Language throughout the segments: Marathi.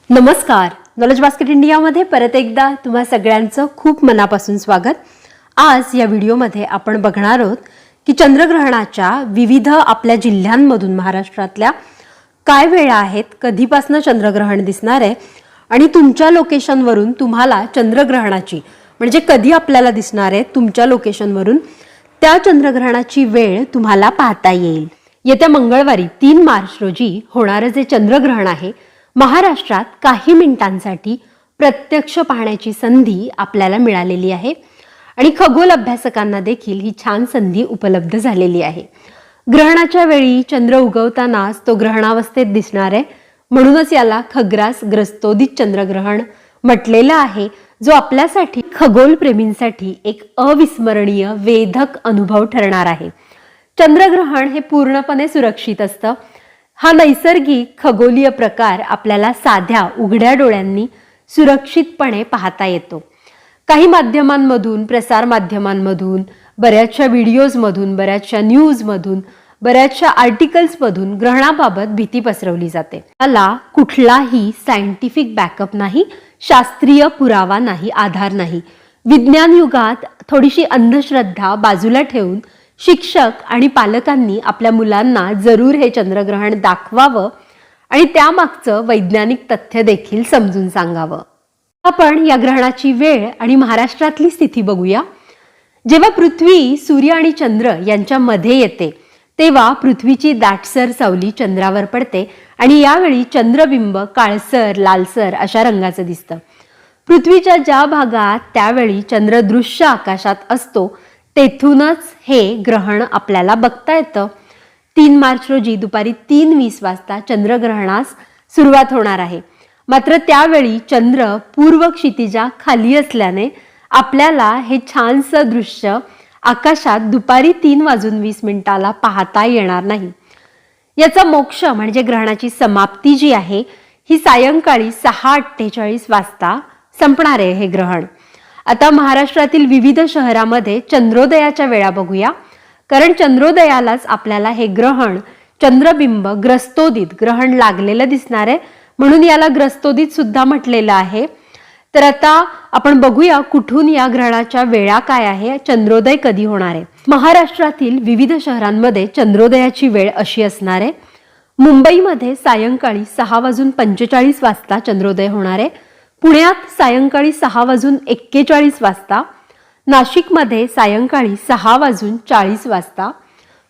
नमस्कार. नॉलेज बास्केट इंडियामध्ये परत एकदा तुम्हा सगळ्यांचं खूप मनापासून स्वागत. आज या व्हिडिओमध्ये आपण बघणार आहोत की चंद्रग्रहणाच्या विविध आपल्या जिल्ह्यांमधून महाराष्ट्रातल्या काय वेळा आहेत, कधीपासून चंद्रग्रहण दिसणार आहे आणि तुमच्या लोकेशनवरून तुम्हाला चंद्रग्रहणाची म्हणजे कधी आपल्याला दिसणार आहे तुमच्या लोकेशनवरून त्या चंद्रग्रहणाची वेळ तुम्हाला पाहता येईल. येत्या मंगळवारी 3 मार्च रोजी होणारे जे चंद्रग्रहण आहे महाराष्ट्रात काही मिनिटांसाठी प्रत्यक्ष पाहण्याची संधी आपल्याला मिळालेली आहे आणि खगोल अभ्यासकांना देखील ही छान संधी उपलब्ध झालेली आहे. ग्रहणाच्या वेळी चंद्र उगवतानाच तो ग्रहणावस्थेत दिसणार आहे, म्हणूनच याला खग्रास ग्रस्तोदित चंद्रग्रहण म्हटलेलं आहे, जो आपल्यासाठी खगोल प्रेमींसाठी एक अविस्मरणीय वेधक अनुभव ठरणार आहे. चंद्रग्रहण हे पूर्णपणे सुरक्षित असतं. हा नैसर्गिक खगोलीय प्रकार आपल्याला साध्या उघड्या डोळ्यांनी सुरक्षितपणे पाहता येतो. काही माध्यमांमधून, प्रसार माध्यमांमधून, बऱ्याचशा व्हिडिओजमधून, बऱ्याचशा न्यूजमधून, बऱ्याचशा आर्टिकल्समधून ग्रहणाबाबत भीती पसरवली जाते. त्याला कुठलाही सायंटिफिक बॅकअप नाही, शास्त्रीय पुरावा नाही, आधार नाही. विज्ञान युगात थोडीशी अंधश्रद्धा बाजूला ठेवून शिक्षक आणि पालकांनी आपल्या मुलांना जरूर हे चंद्रग्रहण दाखवावं आणि त्यामागचं वैज्ञानिक तथ्य देखील समजून सांगावं. आपण या ग्रहणाची वेळ आणि महाराष्ट्रातली स्थिती बघूया. जेव्हा पृथ्वी, सूर्य आणि चंद्र यांच्या मध्ये येते तेव्हा पृथ्वीची दाटसर सावली चंद्रावर पडते आणि यावेळी चंद्रबिंब काळसर, लालसर अशा रंगाचं दिसतं. पृथ्वीच्या ज्या भागात त्यावेळी चंद्रदृश्य आकाशात असतो तेथूनच हे ग्रहण आपल्याला बघता येतं. 3 मार्च रोजी दुपारी 3:20 वाजता चंद्रग्रहणास सुरुवात होणार आहे. मात्र त्यावेळी चंद्र पूर्व क्षितिजा खाली असल्याने आपल्याला हे छानसं दृश्य आकाशात दुपारी 3:20 पाहता येणार नाही. याचा मोक्ष म्हणजे ग्रहणाची समाप्ती जी आहे ही सायंकाळी 6:48 वाजता संपणार आहे हे ग्रहण. आता महाराष्ट्रातील विविध शहरामध्ये चंद्रोदयाच्या वेळा बघूया, कारण चंद्रोदयालाच आपल्याला हे ग्रहण चंद्रबिंब ग्रस्तोदित ग्रहण लागलेलं दिसणार आहे, म्हणून याला ग्रस्तोदित सुद्धा म्हटलेलं आहे. तर आता आपण बघूया कुठून या ग्रहणाच्या वेळा काय आहे, चंद्रोदय कधी होणार आहे. महाराष्ट्रातील विविध शहरांमध्ये चंद्रोदयाची वेळ अशी असणार आहे. मुंबईमध्ये सायंकाळी 6:45 वाजता चंद्रोदय होणार आहे. पुण्यात सायंकाळी 6:41 वाजता, नाशिकमध्ये सायंकाळी 6:40 वाजता,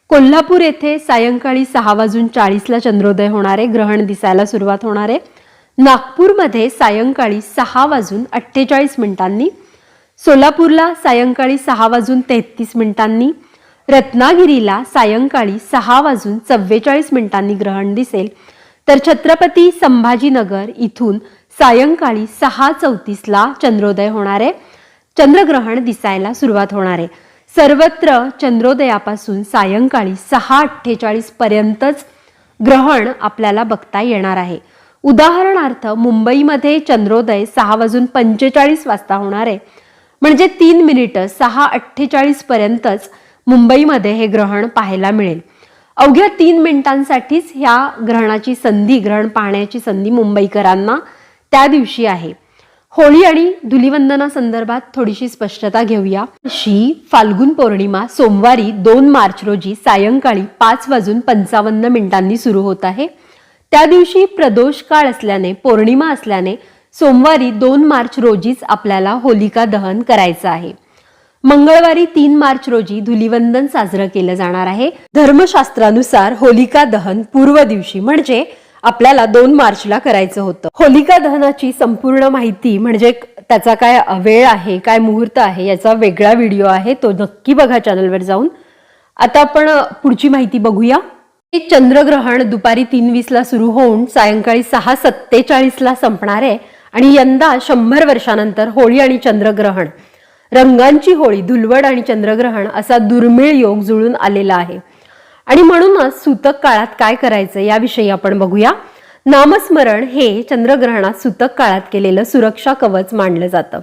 कोल्हापूर येथे सायंकाळी 6:40 चंद्रोदय होणार आहे, ग्रहण दिसायला सुरुवात होणार आहे. नागपूरमध्ये सायंकाळी 6:48, सोलापूरला सायंकाळी 6:33, रत्नागिरीला सायंकाळी 6:44 ग्रहण दिसेल. तर छत्रपती संभाजीनगर इथून सायंकाळी 6:34 चंद्रोदय होणार आहे, चंद्रग्रहण दिसायला सुरुवात होणार आहे. सर्वत्र चंद्रोदयापासून सायंकाळी 6:48 पर्यंतच ग्रहण आपल्याला बघता येणार आहे. उदाहरणार्थ मुंबईमध्ये चंद्रोदय 6:45 वाजता होणार आहे, म्हणजे 3 मिनिटं 6:48 पर्यंतच मुंबईमध्ये हे ग्रहण पाहायला मिळेल. अवघ्या 3 मिनिटांसाठीच ह्या ग्रहणाची संधी, ग्रहण पाहण्याची संधी मुंबईकरांना त्या दिवशी आहे. होळी आणि धुलिवंदना संदर्भात थोडीशी स्पष्टता घेऊया. फाल्गुन पौर्णिमा सोमवारी 2 मार्च रोजी सायंकाळी 5:55 सुरू होत आहे. त्या दिवशी प्रदोष काळ असल्याने, पौर्णिमा असल्याने सोमवारी 2 मार्च रोजीच आपल्याला होलिका दहन करायचं आहे. मंगळवारी 3 मार्च रोजी धुलिवंदन साजरं केलं जाणार आहे. धर्मशास्त्रानुसार होलिका दहन पूर्व दिवशी म्हणजे आपल्याला 2 मार्चला करायचं होतं. होलिका दहनाची संपूर्ण माहिती म्हणजे त्याचा काय वेळ आहे, काय मुहूर्त आहे, याचा वेगळा व्हिडिओ आहे, तो नक्की बघा चॅनलवर जाऊन. आता आपण पुढची माहिती बघूया. एक चंद्रग्रहण दुपारी 3:20 सुरू होऊन सायंकाळी 6:47 संपणार आहे आणि यंदा 100 वर्षानंतर होळी आणि चंद्रग्रहण, रंगांची होळी, धुलवड आणि चंद्रग्रहण असा दुर्मिळ योग जुळून आलेला आहे. आणि म्हणूनच सूतक काळात काय करायचं याविषयी आपण बघूया. नामस्मरण हे चंद्रग्रहणात सूतक काळात केलेलं सुरक्षा कवच मानलं जातं.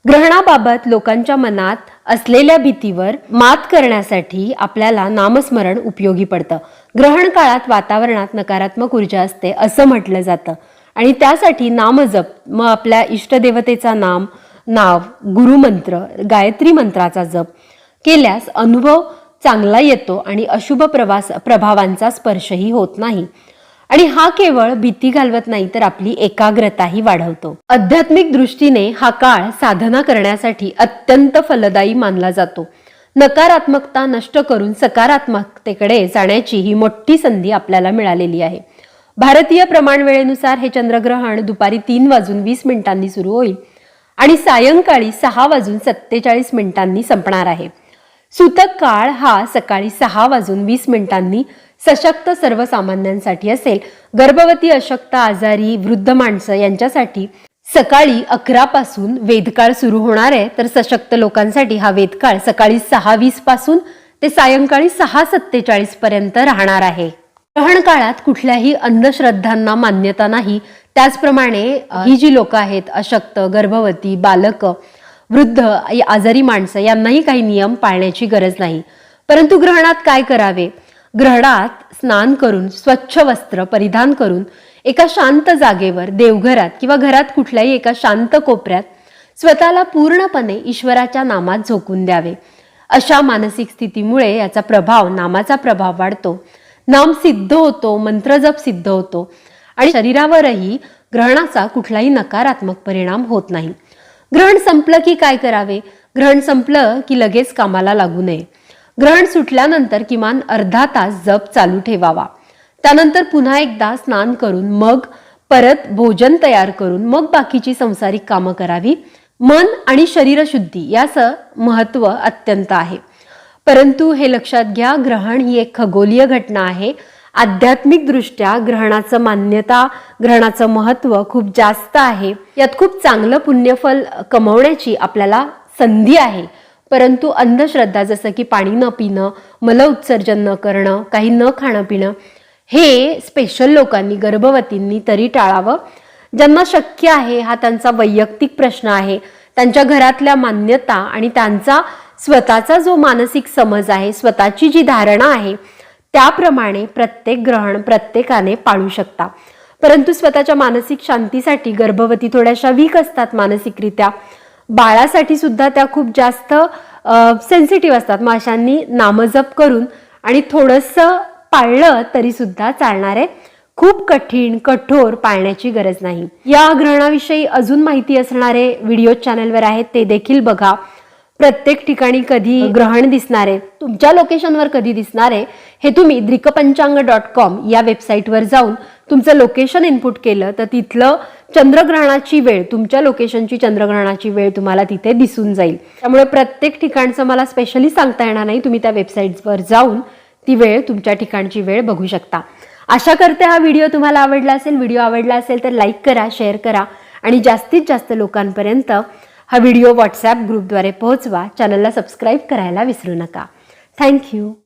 ग्रहणाबाबत लोकांच्या मनात असलेल्या भीतीवर मात करण्यासाठी आपल्याला नामस्मरण उपयोगी पडतं. ग्रहण काळात वातावरणात नकारात्मक ऊर्जा असते असं म्हटलं जातं आणि त्यासाठी नामजप, मग आपल्या इष्टदेवतेचा नाव, गुरुमंत्र, गायत्री मंत्राचा जप केल्यास अनुभव चांगला येतो आणि अशुभ प्रभावांचा स्पर्शही होत नाही. आणि हा केवळ भीती घालवत नाही तर आपली एकाग्रताही वाढवतो. आध्यात्मिक दृष्टीने हा काळ साधना करण्यासाठी अत्यंत फलदायी मानला जातो. नकारात्मकता नष्ट करून सकारात्मकतेकडे जाण्याची ही मोठी संधी आपल्याला मिळालेली आहे. भारतीय प्रमाण वेळेनुसार हे चंद्रग्रहण दुपारी 3:20 सुरू होईल आणि सायंकाळी 6:47 संपणार आहे. सूतक काळ हा सकाळी 6:20 सशक्त सर्वसामान्यांसाठी असेल. गर्भवती, अशक्त, आजारी, वृद्ध माणसं यांच्यासाठी सकाळी 11 पासून वेदकाळ सुरू होणार आहे, तर सशक्त लोकांसाठी हा वेदकाळ सकाळी 6:20 पासून ते सायंकाळी 6:47 पर्यंत राहणार आहे. ग्रहण काळात कुठल्याही अंधश्रद्धांना मान्यता नाही. त्याचप्रमाणे ही जी लोक आहेत, अशक्त, गर्भवती, बालक, वृद्ध, आजारी माणसं, यांनाही काही नियम पाळण्याची गरज नाही. परंतु ग्रहणात काय करावे? ग्रहणात स्नान करून, स्वच्छ वस्त्र परिधान करून एका शांत जागेवर, देवघरात किंवा घरात कुठल्याही एका शांत कोपऱ्यात स्वतःला पूर्णपणे ईश्वराच्या नामात झोकून द्यावे. अशा मानसिक स्थितीमुळे याचा प्रभाव, नामाचा प्रभाव वाढतो. नाम सिद्ध होतो, मंत्रजप सिद्ध होतो आणि शरीरावरही ग्रहणाचा कुठलाही नकारात्मक परिणाम होत नाही. ग्रहण संपलं की काय करावे? ग्रहण संपलं की लगेच कामाला लागू नये. ग्रहण सुटल्यानंतर किमान अर्धा तास जप चालू ठेवावा. त्यानंतर पुन्हा एकदा स्नान करून मग परत भोजन तयार करून मग बाकीची संसारिक कामं करावी. मन आणि शरीरशुद्धी याचं महत्व अत्यंत आहे. परंतु हे लक्षात घ्या, ग्रहण ही एक खगोलीय घटना आहे. आध्यात्मिक दृष्ट्या ग्रहणाचं मान्यता, ग्रहणाचं महत्व खूप जास्त आहे. यात खूप चांगलं पुण्यफल कमवण्याची आपल्याला संधी आहे. परंतु अंधश्रद्धा, जसं की पाणी न पिणं, मल उत्सर्जन न करणं, काही न खाणं पिणं, हे स्पेशल लोकांनी, गर्भवतींनी तरी टाळावं. ज्यांना शक्य आहे, हा त्यांचा वैयक्तिक प्रश्न आहे. त्यांच्या घरातल्या मान्यता आणि त्यांचा स्वतःचा जो मानसिक समज आहे, स्वतःची जी धारणा आहे, त्याप्रमाणे प्रत्येक ग्रहण प्रत्येकाने पाळू शकता. परंतु स्वतःच्या मानसिक शांतीसाठी गर्भवती थोड्याशा वीक असतात मानसिकरित्या. बाळासाठी सुद्धा त्या खूप जास्त सेन्सिटिव्ह असतात. मग अशांनी नामजप करून आणि थोडंसं पाळलं तरी सुद्धा चालणार आहे. खूप कठीण, कठोर पाळण्याची गरज नाही. या ग्रहणाविषयी अजून माहिती असणारे व्हिडिओ चॅनलवर आहेत, ते देखील बघा. प्रत्येक ठिकाणी कधी ग्रहण दिसणार आहे, तुमच्या लोकेशनवर कधी दिसणार आहे, हे तुम्ही द्रिकपंचांग.com या वेबसाईटवर जाऊन तुमचं लोकेशन इनपुट केलं तर तिथलं चंद्रग्रहणाची वेळ, तुमच्या लोकेशनची चंद्रग्रहणाची वेळ तुम्हाला तिथे दिसून जाईल. त्यामुळे प्रत्येक ठिकाणचं मला स्पेशली सांगता येणार नाही. तुम्ही त्या वेबसाईटवर जाऊन ती वेळ, तुमच्या ठिकाणची वेळ बघू शकता. आशा करते हा व्हिडिओ तुम्हाला आवडला असेल. व्हिडिओ आवडला असेल तर लाईक करा, शेअर करा आणि जास्तीत जास्त लोकांपर्यंत हा व्हिडिओ व्हॉट्सॲप ग्रुपद्वारे पोहोचवा. चॅनलला सबस्क्राईब करायला विसरू नका. थँक्यू.